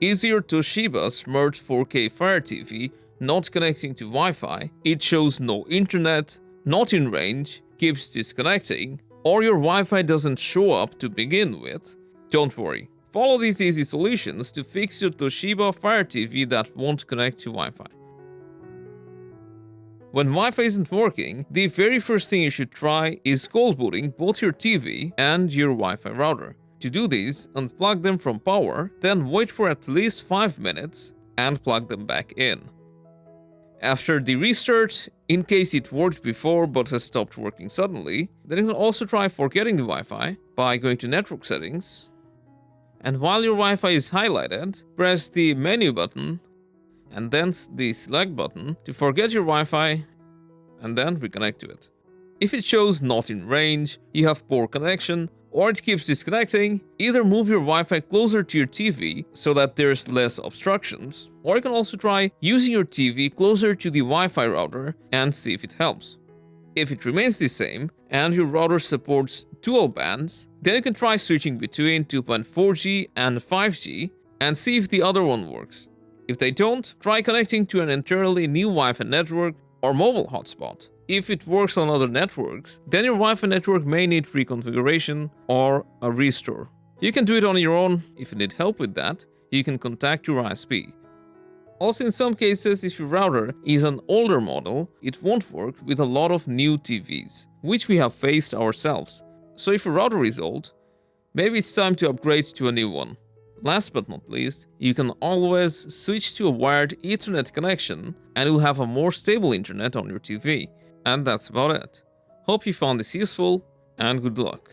Is your Toshiba Smart 4K Fire TV not connecting to Wi-Fi? It shows no internet, not in range, keeps disconnecting, or your Wi-Fi doesn't show up to begin with? Don't worry. Follow these easy solutions to fix your Toshiba Fire TV that won't connect to Wi-Fi. When Wi-Fi isn't working, the very first thing you should try is cold booting both your TV and your Wi-Fi router. To do this, unplug them from power, then wait for at least 5 minutes and plug them back in. After the restart, in case it worked before but has stopped working suddenly, then you can also try forgetting the Wi-Fi by going to Network Settings. And while your Wi-Fi is highlighted, press the Menu button and then the Select button to forget your Wi-Fi and then reconnect to it. If it shows not in range, you have poor connection, or it keeps disconnecting, either move your Wi-Fi closer to your TV so that there's less obstructions, or you can also try using your TV closer to the Wi-Fi router and see if it helps. If it remains the same and your router supports dual bands, then you can try switching between 2.4G and 5G and see if the other one works. If they don't, try connecting to an entirely new Wi-Fi network or mobile hotspot. If it works on other networks, then your Wi-Fi network may need reconfiguration or a restore. You can do it on your own. If you need help with that, you can contact your ISP. Also, in some cases, if your router is an older model, it won't work with a lot of new TVs, which we have faced ourselves. So if your router is old, maybe it's time to upgrade to a new one. Last but not least, you can always switch to a wired Ethernet connection and you'll have a more stable internet on your TV. And that's about it. Hope you found this useful and good luck.